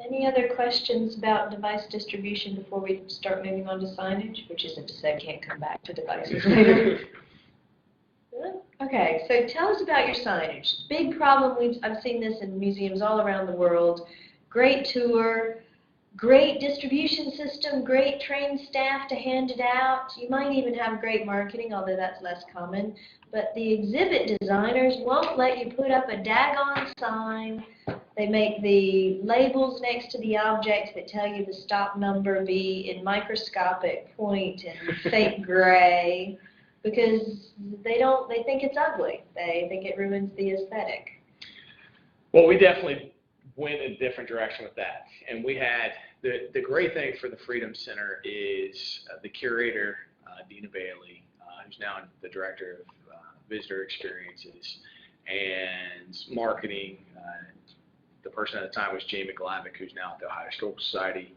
Any other questions about device distribution before we start moving on to signage, which isn't to say we can't come back to devices later? Okay, so tell us about your signage. Big problem, I've seen this in museums all around the world. Great tour, great distribution system, great trained staff to hand it out. You might even have great marketing, although that's less common. But the exhibit designers won't let you put up a daggone sign. They make the labels next to the objects that tell you the stop number be in microscopic point and fake gray because they think it's ugly. They think it ruins the aesthetic. Well, we definitely went a different direction with that. And we had, the great thing for the Freedom Center is the curator, Dina Bailey, who's now the director of visitor experiences and marketing. The person at the time was Jamie Glavick, who's now at the Ohio Historical Society.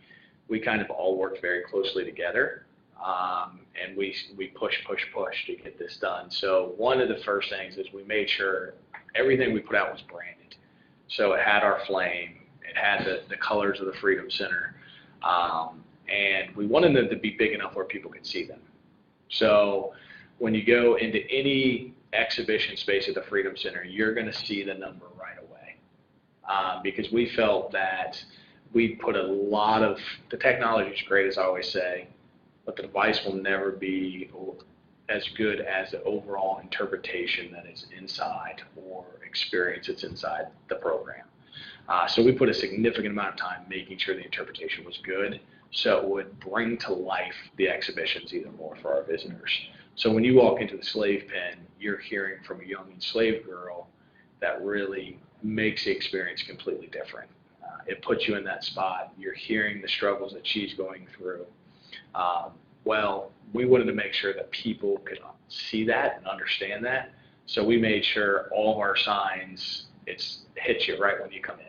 We kind of all worked very closely together, and we push to get this done. So one of the first things is we made sure everything we put out was branded. So it had our flame, it had the colors of the Freedom Center, and we wanted them to be big enough where people could see them. So when you go into any exhibition space at the Freedom Center, you're going to see the number right away, because we felt that we put a lot of, the technology is great, as I always say, but the device will never be as good as the overall interpretation that is inside or experience that's inside the program. So we put a significant amount of time making sure the interpretation was good, so it would bring to life the exhibitions even more for our visitors. So when you walk into the slave pen, you're hearing from a young enslaved girl that really makes the experience completely different. It puts you in that spot. You're hearing the struggles that she's going through. Well, we wanted to make sure that people could see that and understand that. So we made sure all of our signs, it hits you right when you come in,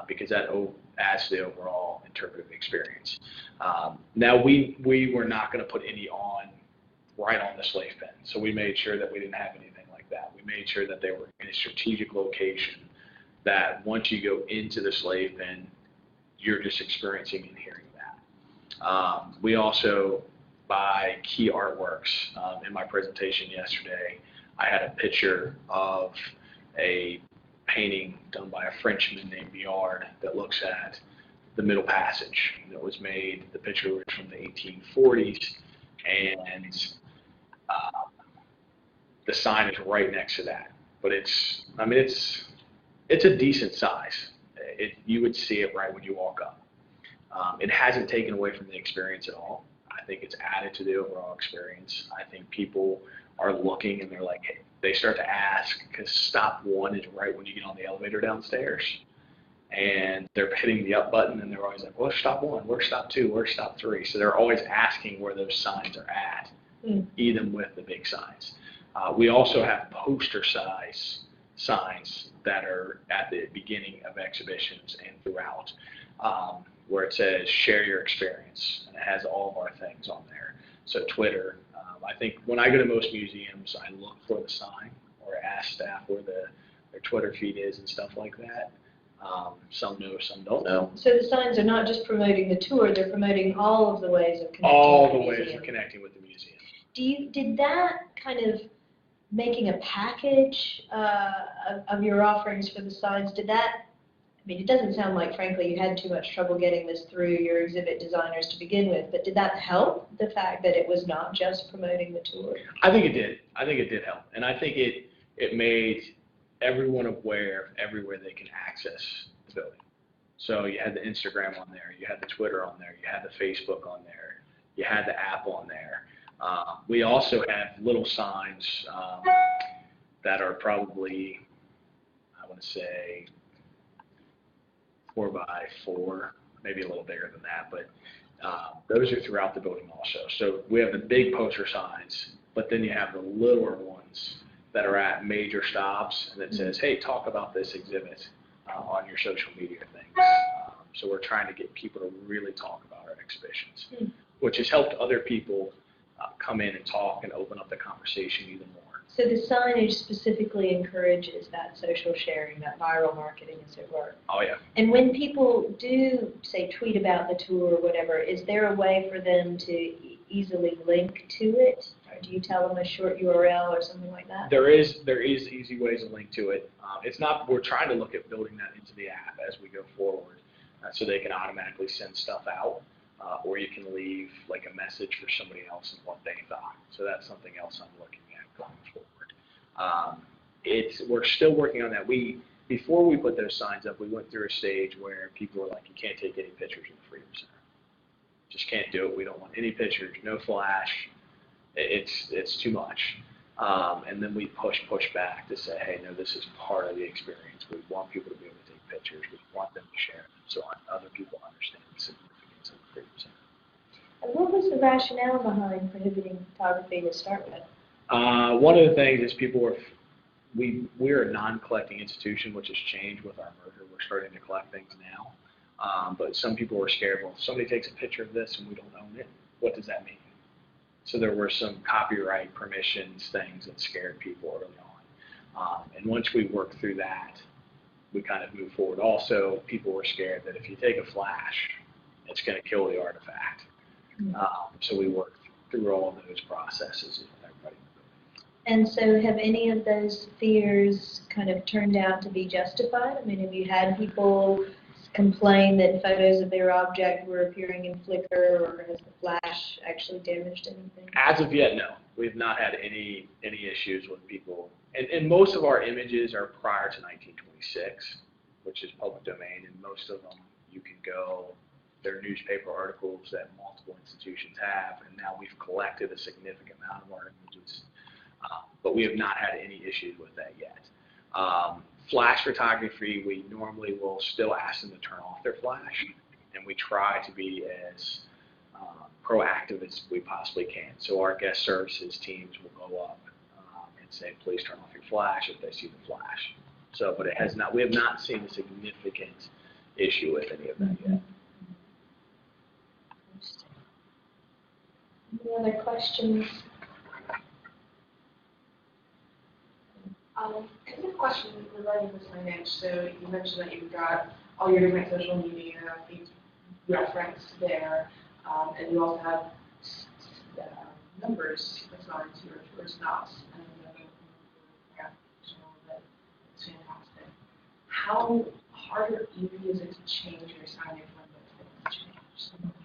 because that adds to the overall interpretive experience. Now, we were not going to put any on right on the slave pen. So we made sure that we didn't have anything like that. We made sure that they were in a strategic location, that once you go into the slave pen, you're just experiencing and hearing that. We also, by key artworks, in my presentation yesterday, I had a picture of a painting done by a Frenchman named Biard that looks at the Middle Passage. That was made, the picture was from the 1840s, and the sign is right next to that. But it's a decent size. You would see it right when you walk up. It hasn't taken away from the experience at all. I think it's added to the overall experience. I think people are looking and they're like, hey, they start to ask, because stop one is right when you get on the elevator downstairs. And they're hitting the up button and they're always like, where's stop one? Where's stop two? Where's stop three? So they're always asking where those signs are at, even with the big signs. We also have poster size signs that are at the beginning of exhibitions and throughout, where it says share your experience, and it has all of our things on there. So Twitter, I think when I go to most museums, I look for the sign or ask staff where their Twitter feed is and stuff like that. Some know, some don't know. So the signs are not just promoting the tour, they're promoting all of the ways of connecting All with the the ways museum. of connecting with the museum. Did that kind of making a package of your offerings for the signs, did that, I mean, it doesn't sound like, frankly, you had too much trouble getting this through your exhibit designers to begin with, but did that help, the fact that it was not just promoting the tour? I think it did. I think it did help. And I think it made everyone aware of everywhere they can access the building. So you had the Instagram on there, you had the Twitter on there, you had the Facebook on there, you had the app on there. We also have little signs that are probably, I want to say, 4 by 4, maybe a little bigger than that, but those are throughout the building also. So we have the big poster signs, but then you have the littler ones that are at major stops, and it says, hey, talk about this exhibit on your social media things. So we're trying to get people to really talk about our exhibitions, which has helped other people come in and talk and open up the conversation even more. So the signage specifically encourages that social sharing, that viral marketing, as it were. Oh, yeah. And when people do, say, tweet about the tour or whatever, is there a way for them to easily link to it? Or do you tell them a short URL or something like that? There is easy ways to link to it. It's not, we're trying to look at building that into the app as we go forward, so they can automatically send stuff out, or you can leave like a message for somebody else and what they thought. So that's something else I'm looking at going forward. We're still working on that. Before we put those signs up, we went through a stage where people were like, you can't take any pictures in the Freedom Center. Just can't do it. We don't want any pictures, no flash. It's too much. And then we push back to say, hey, no, this is part of the experience. We want people to be able to take pictures. We want them to share them so other people understand the significance of the Freedom Center. And what was the rationale behind prohibiting photography to start with? One of the things is we're a non-collecting institution, which has changed with our merger. We're starting to collect things now. But some people were scared, well, if somebody takes a picture of this and we don't own it, what does that mean? So there were some copyright permissions things that scared people early on. And once we worked through that, we kind of moved forward. Also, people were scared that if you take a flash, it's going to kill the artifact. So we worked through all of those processes with everybody. And so have any of those fears kind of turned out to be justified? I mean, have you had people complain that photos of their object were appearing in Flickr, or has the flash actually damaged anything? As of yet, no. We've not had any issues with people. And most of our images are prior to 1926, which is public domain, and most of them you can go, they're newspaper articles that multiple institutions have, and now we've collected a significant amount of our images. But we have not had any issues with that yet. Flash photography, we normally will still ask them to turn off their flash, and we try to be as proactive as we possibly can. So our guest services teams will go up and say, please turn off your flash if they see the flash. So, but it has not, we have not seen a significant issue with any of that yet. Any other questions? I have a question regarding the signage. So you mentioned that you've got all your different social media things referenced there, and you also have numbers assigned to your tour stops, and it's fantastic. How hard or easy is it to change your signage when those things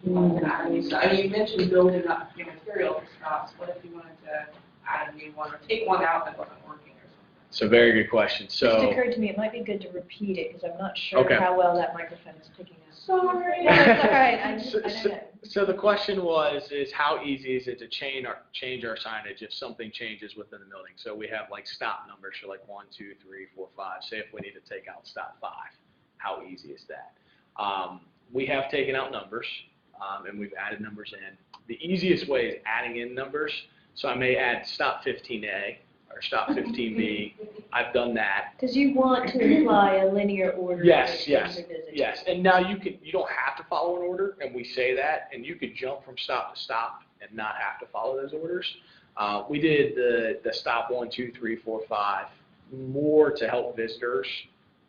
change? I mean, you mentioned building up your material for stops. What if you wanted to add a new one or take one out that wasn't working? So very good question. So It just occurred to me it might be good to repeat it because I'm not sure Okay. how well that microphone is picking up. Sorry. No, that's all right. I don't know. So the question is how easy is it to change our signage if something changes within the building? So we have like stop numbers, so like 1, 2, 3, 4, 5. Say if we need to take out stop 5, how easy is that? We have taken out numbers and we've added numbers in. The easiest way is adding in numbers. So I may add stop 15A. Or stop 15B. I've done that. Because you want to imply a linear order. Yes. And now you don't have to follow an order, and we say that, and you could jump from stop to stop and not have to follow those orders. We did the stop 1, 2, 3, 4, 5 more to help visitors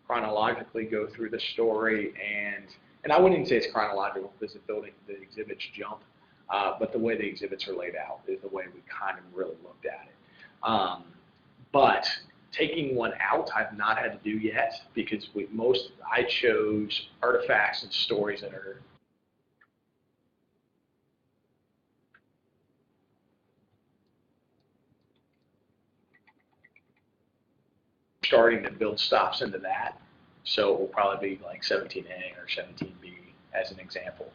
chronologically go through the story, and I wouldn't even say it's chronological because the exhibits jump, but the way the exhibits are laid out is the way we kind of really looked at it. But taking one out, I've not had to do yet because I chose artifacts and stories that are starting to build stops into that. So it will probably be like 17A or 17B as an example.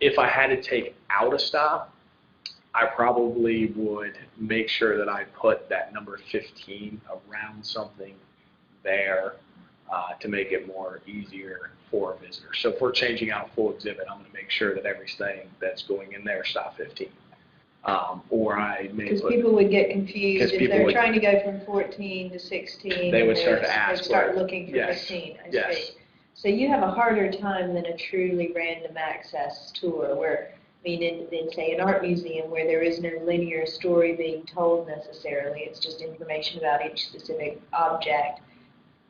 If I had to take out a stop, I probably would make sure that I put that number 15 around something there to make it more easier for a visitor. So if we're changing out a full exhibit, I'm going to make sure that everything that's going in there is stop 15. Or I may Because people would get confused if they're trying to go from 14 to 16. They would start to ask. They'd start looking for 15. I see. So you have a harder time than a truly random access tour where, I mean, in say an art museum where there is no linear story being told necessarily, it's just information about each specific object.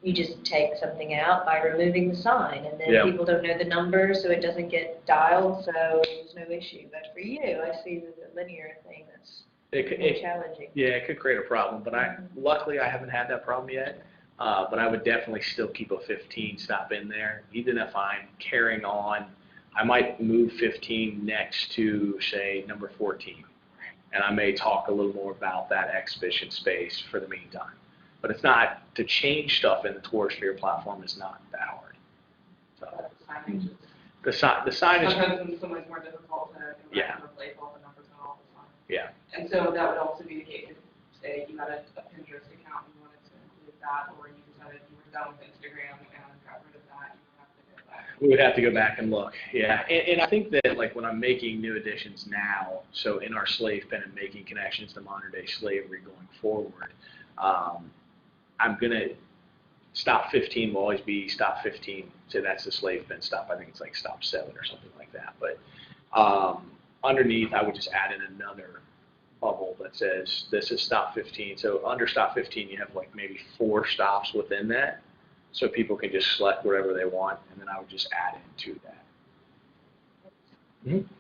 You just take something out by removing the sign, and then people don't know the number, so it doesn't get dialed, so there's no issue. But for you, I see the linear thing that's more challenging. Yeah, it could create a problem, but luckily I haven't had that problem yet. But I would definitely still keep a 15 stop in there, even if I'm carrying on. I might move 15 next to, say, number 14, and I may talk a little more about that exhibition space for the meantime. But it's not, to change stuff in the tour sphere platform is not that hard. So, the signage. Sometimes in some ways more difficult to replace all the numbers and all the signs. Yeah. And so that would also be the case if, say, you had a Pinterest account and you wanted to include that, or you just had said you were done with Instagram and got rid of that, you have to go back. We would have to go back and look, yeah. And I think that, like, when I'm making new additions now, so in our slave pen and making connections to modern day slavery going forward, I'm going to, stop 15 will always be stop 15. So that's the slave pen stop. I think it's like stop 7 or something like that. But underneath, I would just add in another bubble that says this is stop 15. So under stop 15, you have like maybe 4 stops within that. So people can just select whatever they want, and then I would just add into that. Mm-hmm.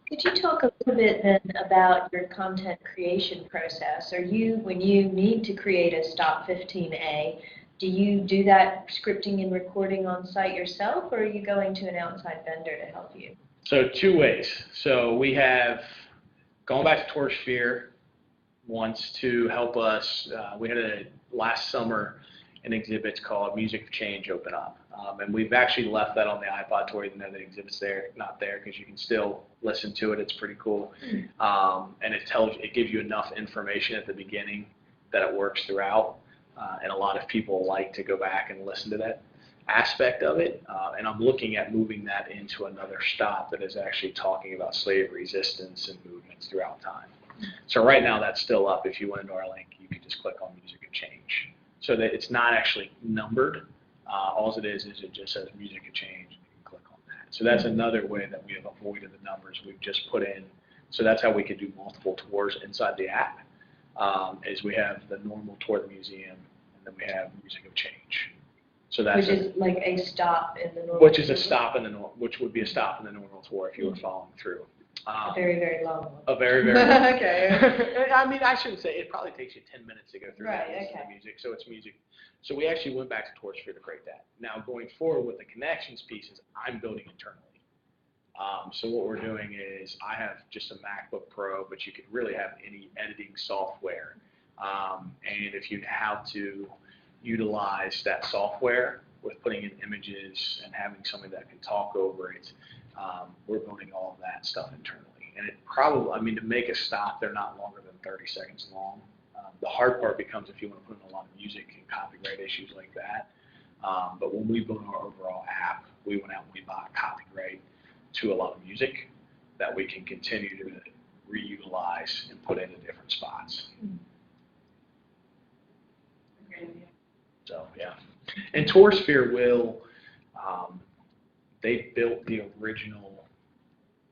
Could you talk a little bit then about your content creation process? Are you, when you need to create a Stop 15A, do you do that scripting and recording on site yourself, or are you going to an outside vendor to help you? So 2 ways. So we have gone back to TourSphere once to help us. We had last summer an exhibit called Music of Change open up. And we've actually left that on the iPod tour, even though the exhibit's not there, because you can still listen to it. It's pretty cool. And it gives you enough information at the beginning that it works throughout. And a lot of people like to go back and listen to that aspect of it. And I'm looking at moving that into another stop that is actually talking about slave resistance and movements throughout time. So right now that's still up. If you went into our link, you can just click on Music of Change. So that it's not actually numbered. All it is it just says Music of Change, and you can click on that. So that's another way that we have avoided the numbers. We've just put in, so that's how we could do multiple tours inside the app, is we have the normal tour of the museum, and then we have Music of Change. So that's which is like a stop in the normal which is a tour? stop in the which would be a stop in the normal tour if you were following through. A very, very long one. A very, very long Okay. I mean, I shouldn't say, it probably takes you 10 minutes to go through Right, the music, so it's music. So we actually went back to TourSphere to create that. Now, going forward with the connections pieces, I'm building internally. So what we're doing is I have just a MacBook Pro, but you could really have any editing software. And if you know how to utilize that software with putting in images and having somebody that can talk over it, we're building all of that stuff internally. And it probably, I mean, to make a stop, they're not longer than 30 seconds long. The hard part becomes if you want to put in a lot of music and copyright issues like that. But when we built our overall app, we went out and we bought copyright to a lot of music that we can continue to reutilize and put into different spots. So, yeah. And TourSphere will, they built the original,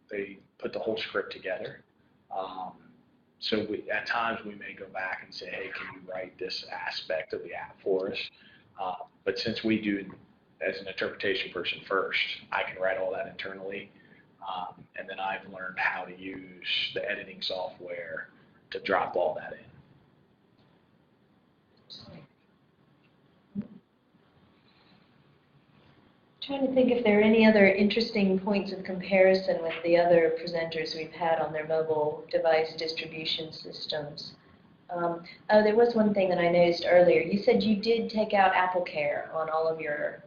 they put the whole script together. So at times we may go back and say, hey, can you write this aspect of the app for us? But since we do as an interpretation person first, I can write all that internally. And then I've learned how to use the editing software to drop all that in. Trying to think if there are any other interesting points of comparison with the other presenters we've had on their mobile device distribution systems. Oh, there was one thing that I noticed earlier. You said you did take out AppleCare on all of your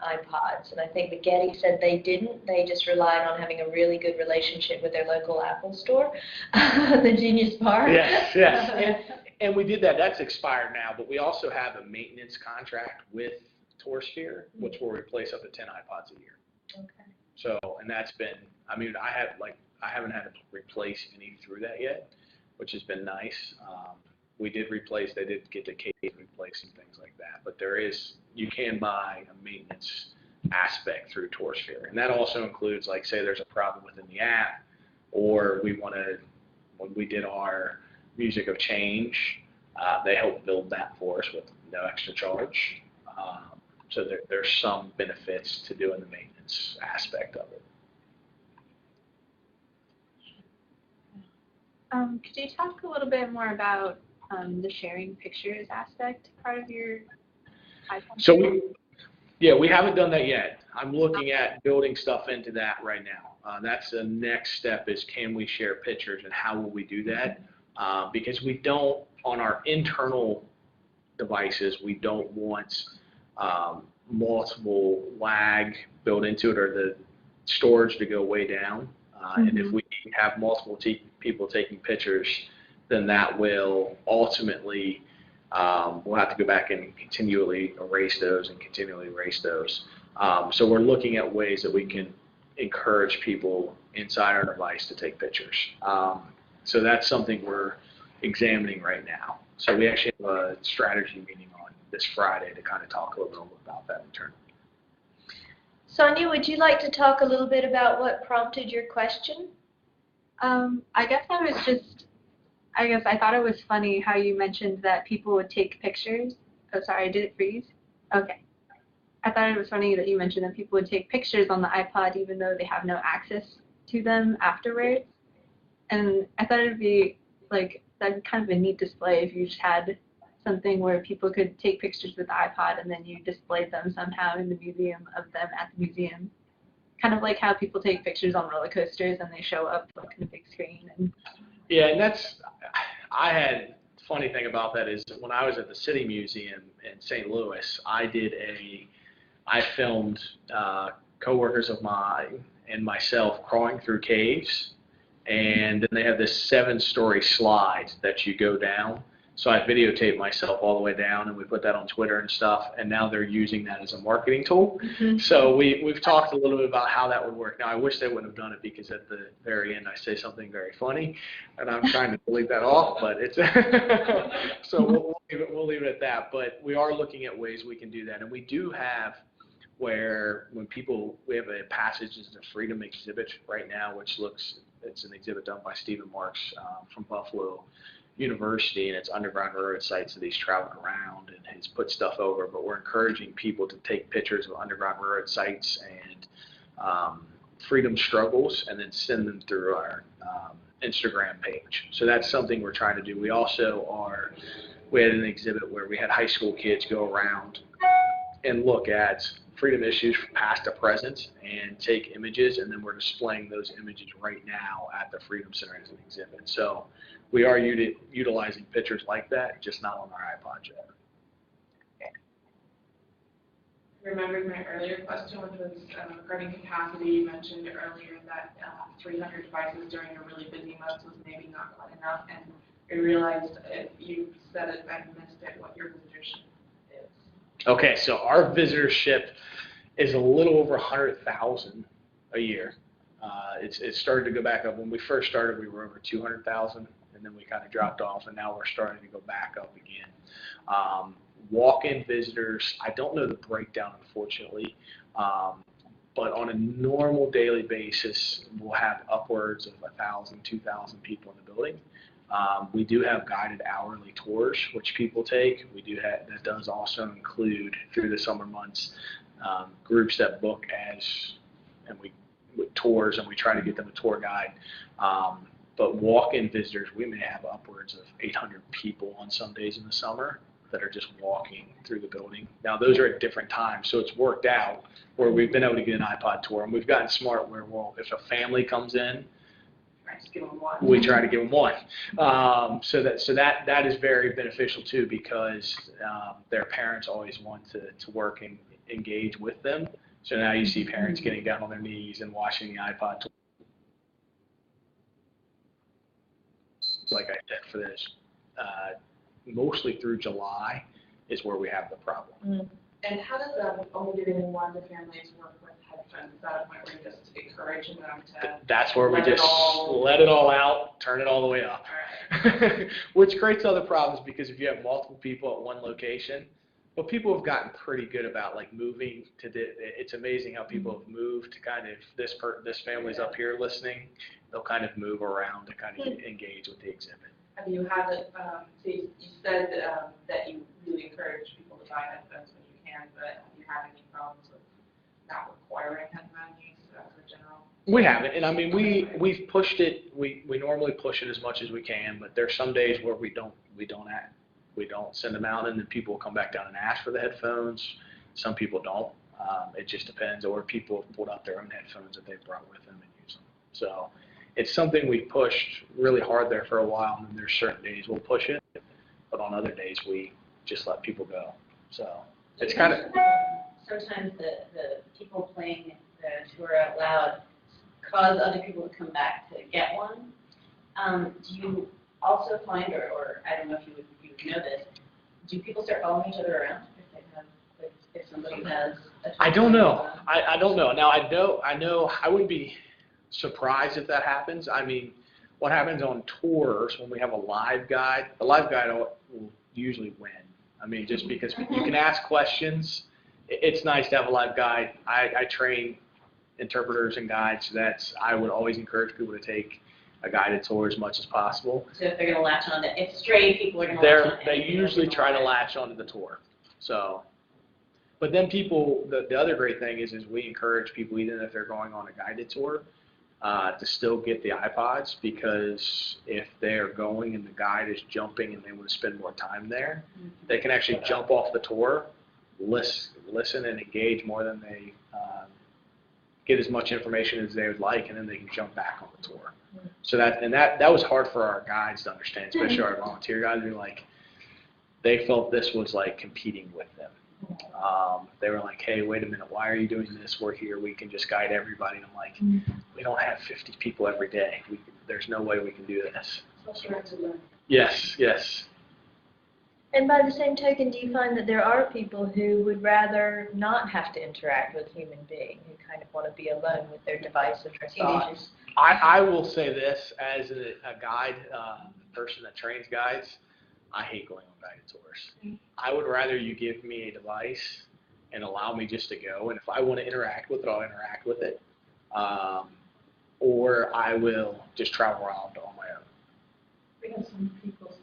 iPods, and I think the Getty said they didn't. They just relied on having a really good relationship with their local Apple store, the Genius Bar. Yes, yes. And we did that. That's expired now, but we also have a maintenance contract with TourSphere, which will replace up to 10 iPods a year. Okay. So, and that's been, I mean, I haven't had to replace any through that yet, which has been nice. We did replace, they did get the case replaced and things like that, but there is, you can buy a maintenance aspect through TourSphere. And that also includes, like, say there's a problem within the app, or we want to, when we did our Music of Change, they helped build that for us with no extra charge. So there's some benefits to doing the maintenance aspect of it. Could you talk a little bit more about the sharing pictures aspect part of your iPhone? So we haven't done that yet. I'm looking at building stuff into that right now. That's the next step, is can we share pictures and how will we do that? Because we don't, on our internal devices, we don't want multiple lag built into it, or the storage to go way down. And if we have multiple people taking pictures, then that will ultimately, we'll have to go back and continually erase those and continually erase those. So we're looking at ways that we can encourage people inside our device to take pictures. So that's something we're examining right now. So we actually have a strategy meeting on this Friday to kind of talk a little bit about that in turn. Sonia, would you like to talk a little bit about what prompted your question? I guess I thought it was funny how you mentioned that people would take pictures. Oh, sorry, did it freeze? Okay. I thought it was funny that you mentioned that people would take pictures on the iPod even though they have no access to them afterwards. And I thought it would be like, that's kind of a neat display if you just had something where people could take pictures with the iPod and then you displayed them somehow in the museum of them at the museum. Kind of like how people take pictures on roller coasters and they show up like in the big screen. And yeah, and funny thing about that is when I was at the City Museum in St. Louis, I filmed coworkers of mine and myself crawling through caves, and then they have this 7-story slide that you go down. So I videotaped myself all the way down, and we put that on Twitter and stuff, and now they're using that as a marketing tool. Mm-hmm. So we've talked a little bit about how that would work. Now, I wish they wouldn't have done it because at the very end I say something very funny, and I'm trying to delete that off, but it's so we'll leave it at that. But we are looking at ways we can do that, and we do have where we have a Passages to Freedom exhibit right now, it's an exhibit done by Stephen Marks from Buffalo University, and it's underground railroad sites that he's traveled around and has put stuff over, but we're encouraging people to take pictures of underground railroad sites and freedom struggles and then send them through our Instagram page. So that's something we're trying to do. We had an exhibit where we had high school kids go around and look at freedom issues from past to present and take images, and then we're displaying those images right now at the Freedom Center as an exhibit. So we are utilizing pictures like that, just not on our iPod yet. Remembering my earlier question, which was regarding capacity, you mentioned earlier that 300 devices during a really busy month was maybe not quite enough, and I realized if you said it, I missed it, what your visitorship is. Okay, so our visitorship is a little over 100,000 a year. It's started to go back up. When we first started, we were over 200,000, and then we kind of dropped off, and now we're starting to go back up again. Walk-in visitors, I don't know the breakdown, unfortunately, but on a normal daily basis, we'll have upwards of 1,000, 2,000 people in the building. We do have guided hourly tours, which people take. That does also include, through the summer months, groups that book with tours, and we try to get them a tour guide. But walk-in visitors, we may have upwards of 800 people on some days in the summer that are just walking through the building. Now, those are at different times, so it's worked out where we've been able to get an iPod tour, and we've gotten smart where, if a family comes in, we try to give them one. So that is very beneficial too, because their parents always want to work and engage with them. So now you see parents getting down on their knees and watching the iPod tour. Like I said, for this, mostly through July is where we have the problem. Mm. And how does only giving one to families work with headphones? Is that a point where you're just encouraging them to? That's where we just let it all out, turn it all the way up. All right. Which creates other problems, because if you have multiple people at one location, well, people have gotten pretty good about like moving to it's amazing how people have moved to kind of this family's up here listening. They'll kind of move around to kind of engage with the exhibit. Have you had it? So you said that you really encourage people to buy headphones when you can, but have you had any problems with not requiring headphone use for general? We haven't, and I mean we've pushed it. We normally push it as much as we can, but there's some days where we don't send them out, and then people will come back down and ask for the headphones. Some people don't. It just depends, or people have pulled out their own headphones that they've brought with them and use them. So it's something we've pushed really hard there for a while, and then there's certain days we'll push it, but on other days we just let people go. So it's kind of. Sometimes the people playing the tour out loud cause other people to come back to get one. Do you also find, or I don't know if you would know this, do people start following each other around if they have, like, if somebody has a I don't know. I don't know. Now I know I would be surprised if that happens. I mean, what happens on tours when we have a live guide? The live guide will usually win. I mean, just because you can ask questions. It's nice to have a live guide. I train interpreters and guides. So I would always encourage people to take a guided tour as much as possible. So if they're going to latch on to, if stray people are going to latch on, They usually try to latch onto the tour. So, but then people, the other great thing is we encourage people, even if they're going on a guided tour, to still get the iPods, because if they're going and the guide is jumping and they want to spend more time there, they can actually jump off the tour, listen and engage more than they get as much information as they would like, and then they can jump back on the tour. So that was hard for our guides to understand, especially our volunteer guides. They felt this was like competing with them. They were like, hey, wait a minute, why are you doing this? We're here, we can just guide everybody. And I'm like, we don't have 50 people every day. There's no way we can do this. Yes, yes. And by the same token, do you find that there are people who would rather not have to interact with a human being, who kind of want to be alone with their device and their thoughts? I will say this, as a guide, person that trains guides, I hate going on guided tours. I would rather you give me a device and allow me just to go, and if I want to interact with it, I'll interact with it. Or I will just travel around on my own. Because some people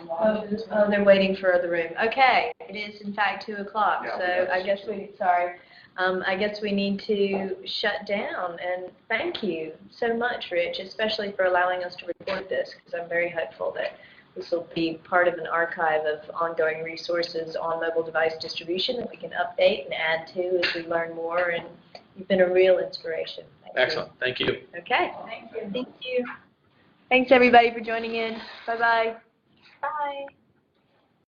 Oh, they're waiting for the room. Okay, it is in fact 2 o'clock, Yeah, so I guess I guess we need to shut down. And thank you so much, Rich, especially for allowing us to record this, because I'm very hopeful that this will be part of an archive of ongoing resources on mobile device distribution that we can update and add to as we learn more. And you've been a real inspiration. Excellent. Thank you. Okay. Thank you. Thanks, everybody, for joining in. Bye-bye. Bye.